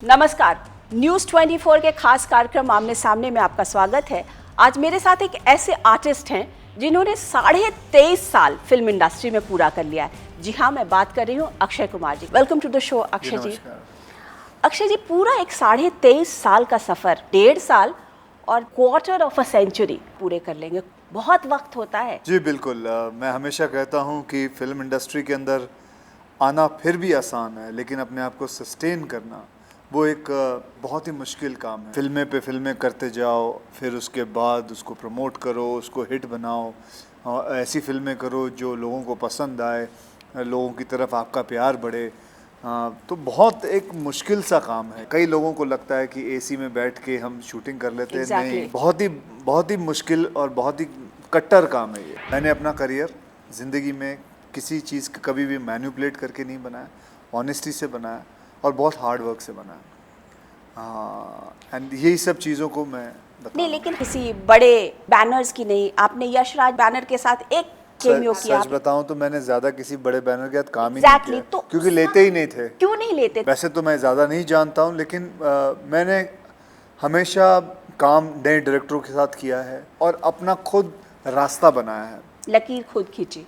नमस्कार, न्यूज़ 24 के खास कार्यक्रम आमने सामने में आपका स्वागत है। आज मेरे साथ एक ऐसे आर्टिस्ट हैं जिन्होंने 23.5 साल फिल्म इंडस्ट्री में पूरा कर लिया है। जी हाँ, मैं बात कर रही हूँ Akshay Kumar ji. Welcome to the show Akshay ji. Akshay ji, पूरा एक 23.5 साल का सफ़र, 1.5 साल और क्वार्टर ऑफ अ सेंचुरी पूरे कर लेंगे। बहुत वक्त होता है। जी बिल्कुल। मैं हमेशा कहता हूँ कि फिल्म इंडस्ट्री के अंदर आना फिर भी आसान है, लेकिन अपने आप को सस्टेन करना वो एक बहुत ही मुश्किल काम है। फिल्में करते जाओ, फिर उसके बाद उसको प्रमोट करो, उसको हिट बनाओ, ऐसी फिल्में करो जो लोगों को पसंद आए, लोगों की तरफ आपका प्यार बढ़े। तो बहुत एक मुश्किल सा काम है। कई लोगों को लगता है कि एसी में बैठ के हम शूटिंग कर लेते हैं। नहीं, बहुत ही मुश्किल और बहुत ही कट्टर काम है ये। मैंने अपना करियर ज़िंदगी में किसी चीज़ का कभी भी मैनिपुलेट करके नहीं बनाया, ऑनेस्टी से बनाया और बहुत हार्ड वर्क से बनाया। एंड यही सब चीज़ों को मैं नहीं, लेकिन किसी बड़े बैनर्स की नहीं, आपने यशराज बैनर के साथ एक केमियो किया। सच बताऊं तो मैंने ज़्यादा किसी बड़े बैनर के साथ काम ही नहीं किया, तो क्योंकि लेते ही नहीं थे। क्यों नहीं लेते? वैसे तो मैं ज़्यादा नहीं जानता हूं, लेकिन मैंने हमेशा काम नए डायरेक्टरों के साथ किया है और अपना खुद रास्ता बनाया है। लकीर खुद खींची?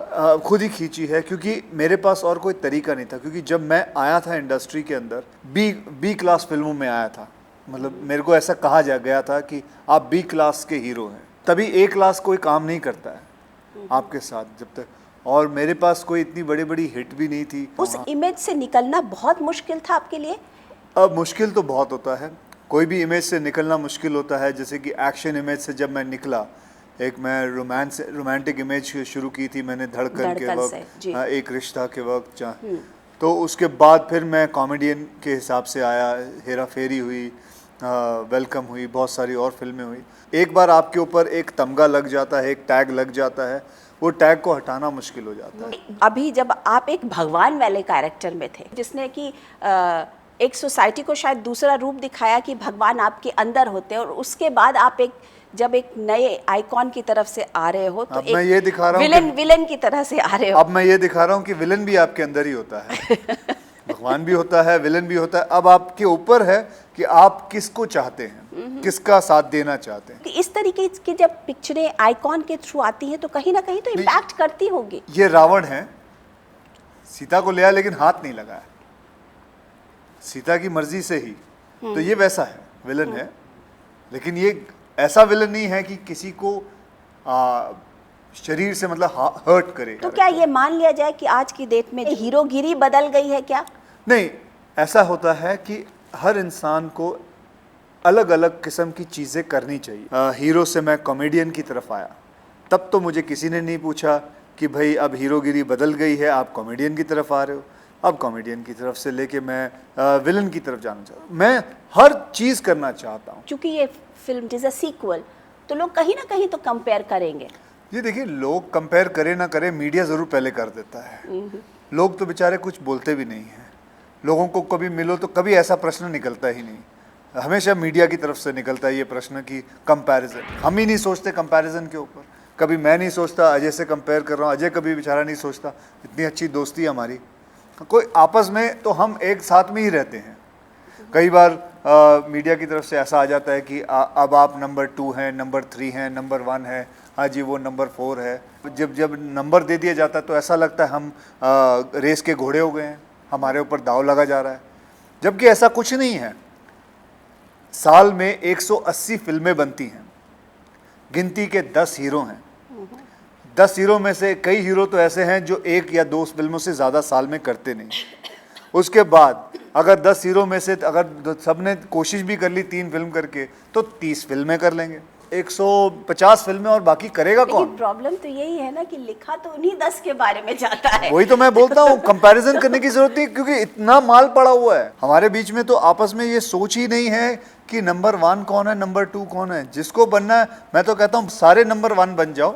खुद ही खींची है, क्योंकि मेरे पास और कोई तरीका नहीं था। क्योंकि जब मैं आया था इंडस्ट्री के अंदर, बी क्लास फिल्मों में आया था। मतलब मेरे को ऐसा कहा गया था कि आप बी क्लास के हीरो हैं, तभी ए क्लास कोई काम नहीं करता है आपके साथ जब तक। और मेरे पास कोई इतनी बड़ी बड़ी हिट भी नहीं थी। उस इमेज से निकलना बहुत मुश्किल था आपके लिए? अब मुश्किल तो बहुत होता है, कोई भी इमेज से निकलना मुश्किल होता है। जैसे कि एक्शन इमेज से जब मैं निकला, एक मैं रोमांटिक इमेज शुरू की थी मैंने धड़कन के वक्त, एक रिश्ता के वक्त, तो उसके बाद फिर मैं कॉमेडियन के हिसाब से आया। हेरा फेरी हुई, वेलकम हुई, बहुत सारी और फिल्में हुई। एक बार आपके ऊपर एक तमगा लग जाता है, एक टैग लग जाता है, वो टैग को हटाना मुश्किल हो जाता है। अभी जब आप एक भगवान वाले कैरेक्टर में थे, जिसने कि एक सोसाइटी को शायद दूसरा रूप दिखाया कि भगवान आपके अंदर होते हैं, और उसके बाद आप जब एक नए आइकॉन की तरफ से आ रहे हो, तो मैं ये दिखा रहा हूँ विलन की तरह से आ रहे हो। अब मैं ये दिखा रहा हूँ कि विलन भी आपके अंदर ही होता है। भगवान भी होता है, विलन भी होता है। अब आपके ऊपर है कि आप किसको चाहते हैं, किसका साथ देना चाहते हैं। इस तरीके की जब पिक्चरें आइकॉन के थ्रू आती हैं तो कहीं ना कहीं तो इम्पैक्ट करती होगी। ये रावण है, सीता को ले आया लेकिन हाथ नहीं लगाया, सीता की मर्जी से ही। तो ये वैसा है, विलन है, लेकिन ये ऐसा विलन नहीं है कि किसी को शरीर से मतलब हर्ट करे। तो क्या ये मान लिया जाए कि आज की डेट में हीरोगिरी बदल गई है क्या? नहीं, ऐसा होता है कि हर इंसान को अलग अलग किस्म की चीज़ें करनी चाहिए। हीरो से मैं कॉमेडियन की तरफ आया, तब तो मुझे किसी ने नहीं पूछा कि भाई अब हीरोगिरी बदल गई है, आप कॉमेडियन की तरफ आ रहे हो। अब कॉमेडियन की तरफ से लेके मैं विलन की तरफ जाना चाहता हूँ। मैं हर चीज़ करना चाहता हूँ। क्योंकि ये फिल्म इज अ सीक्वल, तो लोग कहीं ना कहीं तो कंपेयर करेंगे। ये देखिए, लोग कंपेयर करे ना करे, मीडिया ज़रूर पहले कर देता है। लोग तो बेचारे कुछ बोलते भी नहीं हैं। लोगों को कभी मिलो तो कभी ऐसा प्रश्न निकलता ही नहीं। हमेशा मीडिया की तरफ से निकलता है ये प्रश्न कि कंपैरिजन। हम ही नहीं सोचते कंपैरिजन के ऊपर। कभी मैं नहीं सोचता, अजय से कंपेयर कर रहा हूँ, अजय कभी बेचारा नहीं सोचता। इतनी अच्छी दोस्ती है हमारी, कोई आपस में तो हम एक साथ में ही रहते हैं। कई बार मीडिया की तरफ से ऐसा आ जाता है कि अब आप नंबर 2 हैं, नंबर 3 हैं, नंबर 1 है, हाँ जी वो नंबर 4 है। जब नंबर दे दिया जाता है तो ऐसा लगता है हम रेस के घोड़े हो गए हैं, हमारे ऊपर दाव लगा जा रहा है, जबकि ऐसा कुछ नहीं है। साल में 180 फिल्में बनती हैं, गिनती के 10 हीरो हैं। 10 हीरो में से कई हीरो तो ऐसे हैं जो 1 या 2 फिल्मों से ज़्यादा साल में करते नहीं। उसके बाद अगर 10 हीरो में से अगर सबने कोशिश भी कर ली 3 फिल्म करके, तो 30 फिल्में कर लेंगे, 150 फिल्में, और बाकी करेगा कौन? प्रॉब्लम तो यही है ना कि लिखा तो उन्हीं 10 के बारे में जाता है। वही तो मैं बोलता हूँ, कंपैरिजन करने की जरूरत नहीं, क्योंकि इतना माल पड़ा हुआ है हमारे बीच में। तो आपस में ये सोच ही नहीं है कि नंबर 1 कौन है, नंबर 2 कौन है। जिसको बनना है, मैं तो कहता हूँ सारे नंबर 1 बन जाओ,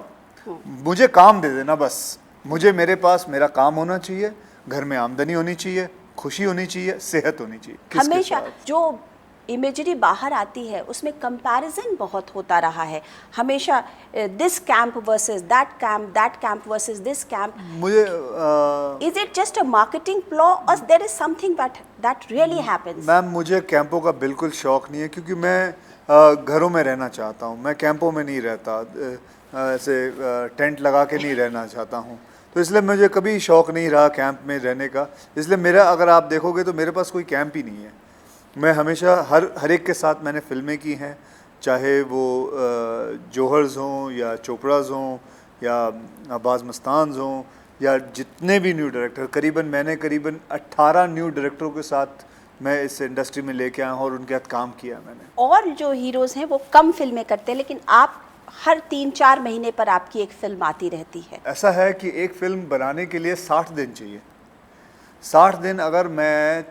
मुझे काम दे देना बस। मुझे मेरे पास मेरा काम होना चाहिए, घर में आमदनी होनी चाहिए, खुशी होनी चाहिए, सेहत होनी चाहिए। हमेशा जो इमेजरी बाहर आती है उसमें कंपैरिजन बहुत होता रहा है हमेशा, this camp versus that camp versus this camp. मुझे is it just a marketing ploy or there is something that really happens? Ma'am मुझे कैंपों का बिल्कुल शौक नहीं है, क्योंकि मैं घरों में रहना चाहता हूँ, मैं कैंपों में नहीं रहता, ऐसे टेंट लगा के नहीं रहना चाहता हूँ, तो इसलिए मुझे कभी शौक नहीं रहा कैंप में रहने का. इसलिए मेरा, अगर आप देखोगे तो मेरे पास कोई कैंप ही नहीं है. मैं हमेशा हर एक के साथ मैंने फिल्में की हैं, चाहे वो जौहर्स हों या चोपड़ाज हों या अब्बास मस्तान हों या जितने भी न्यू डायरेक्टर, मैंने करीबन 18 न्यू डायरेक्टरों के साथ मैं इस इंडस्ट्री में लेके आया हूँ और उनके साथ काम किया मैंने. और जो हीरोज़ हैं वो कम फिल्में करते हैं, लेकिन आप हर 3-4 महीने पर आपकी एक फिल्म आती रहती है. ऐसा है कि एक फिल्म बनाने के लिए 60 दिन चाहिए. 60 दिन अगर मैं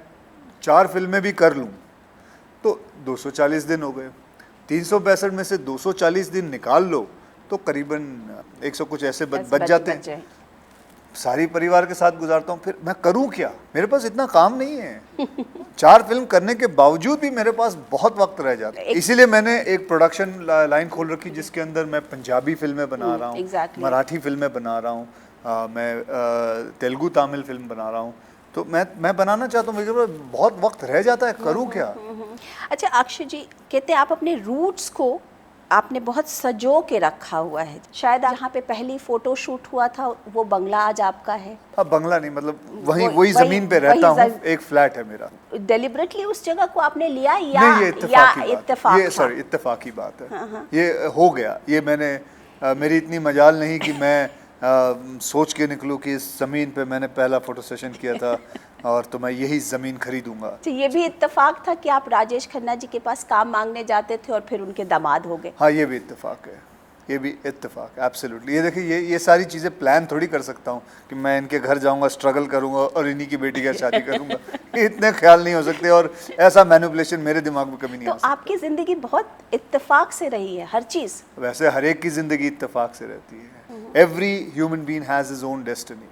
4 फिल्में भी कर लूँ तो 240 दिन हो गए. 365 में से 240 दिन निकाल लो तो करीबन 100 कुछ ऐसे बच जाते हैं. सारी परिवार के साथ गुजारता हूँ, फिर मैं करूँ क्या, मेरे पास इतना काम नहीं है. 4 फिल्म करने के बावजूद भी मेरे पास बहुत वक्त रह जाता है. इसीलिए मैंने एक प्रोडक्शन लाइन खोल रखी जिसके अंदर मैं पंजाबी फिल्में बना रहा हूँ, मराठी फिल्में बना रहा हूँ, मैं तेलुगु तमिल फिल्म बना रहा हूँ. तो मैं बनाना चाहता हूँ, मेरे पास बहुत वक्त रह जाता है, करूँ क्या. अच्छा अक्षय जी, कहते हैं आप अपने रूट्स को आपने बहुत सजो के रखा हुआ है. शायद जहाँ पे पहली फोटो शूट हुआ था वो बंगला आज आपका है. अब बंगला नहीं, मतलब वही जमीन पे रहता हूँ, एक फ्लैट है मेरा. डेलिबरेटली उस जगह को आपने लिया या नहीं, ये इत्तेफाक ये सॉरी इत्तेफाकी बात है. ये हो गया, ये मैंने मेरी इतनी मजाल नहीं कि मैं सोच के निकलूँ कि इस ज़मीन पे मैंने पहला फ़ोटो सेशन किया था और तो मैं यही ज़मीन खरीदूंगा. तो ये भी इत्तेफाक था कि आप राजेश खन्ना जी के पास काम मांगने जाते थे और फिर उनके दामाद हो गए. हाँ, ये भी इत्तेफाक है, ये भी इत्तेफाक, एब्सोल्युटली. ये देखिए, ये सारी चीज़ें प्लान थोड़ी कर सकता हूँ कि मैं इनके घर जाऊँगा, स्ट्रगल करूँगा और इन्हीं की बेटी का शादी करूँगा. इतने ख्याल नहीं हो सकते और ऐसा मैनिपुलेशन मेरे दिमाग में कभी नहीं आ सकता. तो आपकी ज़िंदगी बहुत इत्तेफाक से रही है, हर चीज़. वैसे हर एक की ज़िंदगी इत्तेफाक से रहती है. Every human being has his own destiny.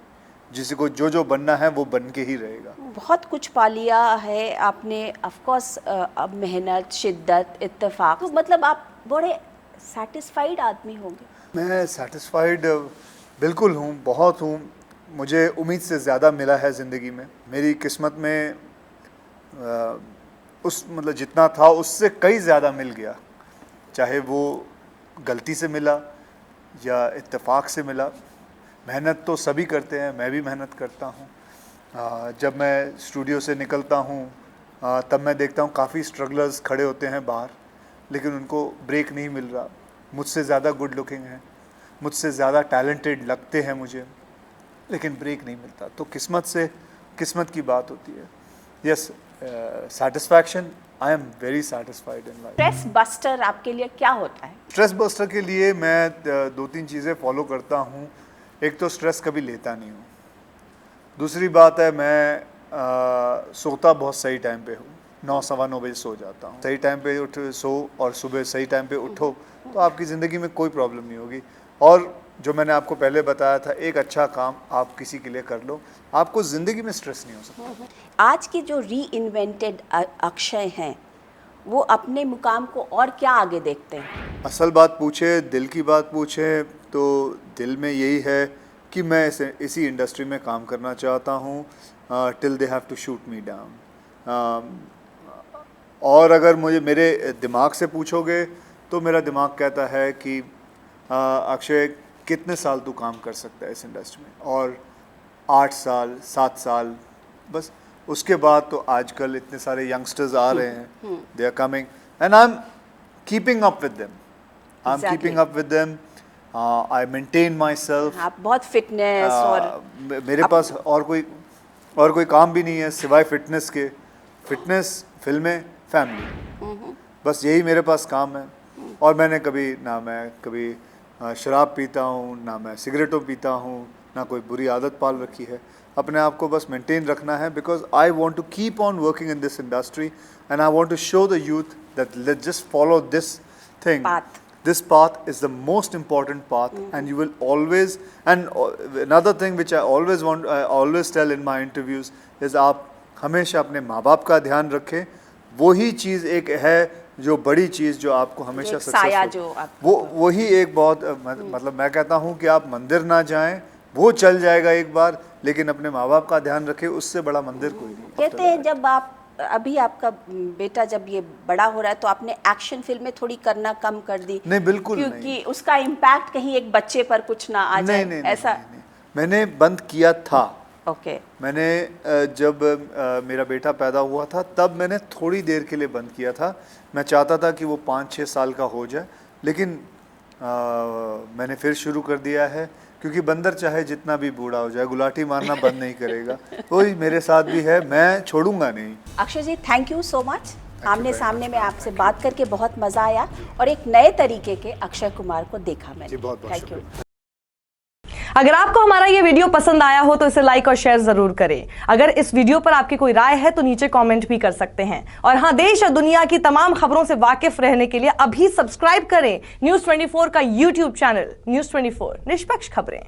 जिसे को जो बनना है वो बन के ही रहेगा. बहुत कुछ पा लिया है आपने, ऑफ कोर्स. अब मेहनत, शिद्दत, इत्तेफाक, तो मतलब आप बड़े सेटिस्फाइड आदमी होंगे. मैं सेटिस्फाइड बिल्कुल हूँ, बहुत हूँ. मुझे उम्मीद से ज़्यादा मिला है ज़िंदगी में. मेरी किस्मत में उस मतलब जितना था उससे कई ज़्यादा मिल गया. चाहे वो गलती से मिला या इत्तेफाक से मिला. मेहनत तो सभी करते हैं, मैं भी मेहनत करता हूँ. जब मैं स्टूडियो से निकलता हूँ तब मैं देखता हूँ काफ़ी स्ट्रगलर्स खड़े होते हैं बाहर, लेकिन उनको ब्रेक नहीं मिल रहा. मुझसे ज़्यादा गुड लुकिंग हैं, मुझसे ज़्यादा टैलेंटेड लगते हैं मुझे, लेकिन ब्रेक नहीं मिलता. तो किस्मत की बात होती है. Yes, satisfaction, I am very satisfied in life. Stress buster आपके लिए क्या होता है? स्ट्रेस बस्टर के लिए मैं 2-3 चीज़ें फॉलो करता हूँ. एक तो स्ट्रेस कभी लेता नहीं हूँ. दूसरी बात है मैं सोता बहुत सही टाइम पे हूँ. 9-9:15 बजे सो जाता हूँ. सही टाइम पे सो और सुबह सही टाइम पे उठो तो आपकी ज़िंदगी में कोई प्रॉब्लम नहीं होगी. और जो मैंने आपको पहले बताया था, एक अच्छा काम आप किसी के लिए कर लो, आपको ज़िंदगी में स्ट्रेस नहीं हो सकता. आज के जो री इन्वेंटेड अक्षय हैं वो अपने मुकाम को और क्या आगे देखते हैं? असल बात पूछे, दिल की बात पूछे तो दिल में यही है कि मैं इसी इंडस्ट्री में काम करना चाहता हूँ till they have to shoot me down. और अगर मुझे मेरे दिमाग से पूछोगे तो मेरा दिमाग कहता है कि अक्षय कितने साल तू काम कर सकता है इस इंडस्ट्री में, और 8 साल 7 साल बस. उसके बाद तो आजकल इतने सारे यंगस्टर्स आ रहे हैं, they are coming and I am keeping up with them. I maintain myself. आप बहुत फिटनेस और मेरे पास और कोई काम भी नहीं है सिवाय फिटनेस के. फिटनेस, फिल्में, फैमिली, बस यही मेरे पास काम है. और मैंने कभी शराब पीता हूँ, ना मैं सिगरेटों पीता हूँ, ना कोई बुरी आदत पाल रखी है. अपने आप को बस मेंटेन रखना है, because I want to keep on working in this industry and I want to show the youth that let's just follow this thing. This path is the most important path, and you will always. And another thing which I always tell in my interviews is आप हमेशा अपने माँ बाप का ध्यान रखें वही चीज़ एक है जो बड़ी चीज़ जो आपको हमेशा एक साया सक्सेस जो आपको वही एक बहुत मतलब मैं कहता हूँ कि आप मंदिर ना जाएं, वो चल जाएगा एक बार, लेकिन अपने माँ बाप का ध्यान रखें, उससे बड़ा मंदिर कोई नहीं। कहते हैं जब आप अभी आपका बेटा जब ये बड़ा हो रहा है तो आपने एक्शन फिल्में थोड़ी करना कम कर दी? नहीं, बिल्कुल नहीं। क्योंकि उसका इम्पैक्ट कहीं एक बच्चे पर कुछ ना आ जाए, नहीं, ऐसा? नहीं। मैंने बंद किया था। ओके। मैंने जब मेरा बेटा पैदा हुआ था तब मैंने थोड़ी देर के लिए बंद किया था। मैं चाहता था कि वो 5-6 साल का हो जाए, लेकिन मैंने फिर शुरू कर दिया है, क्योंकि बंदर चाहे जितना भी बूढ़ा हो जाए गुलाटी मारना बंद नहीं करेगा। वही मेरे साथ भी है, मैं छोड़ूंगा नहीं। अक्षय जी, थैंक यू सो मच। आमने सामने में आपसे बात करके बहुत मज़ा आया और एक नए तरीके के अक्षय कुमार को देखा मैंने। बहुत बहुत थैंक यू। अगर आपको हमारा ये वीडियो पसंद आया हो तो इसे लाइक और शेयर जरूर करें। अगर इस वीडियो पर आपकी कोई राय है तो नीचे कमेंट भी कर सकते हैं। और हाँ, देश और दुनिया की तमाम खबरों से वाकिफ रहने के लिए अभी सब्सक्राइब करें न्यूज़ 24 का YouTube चैनल। न्यूज़ 24, निष्पक्ष खबरें।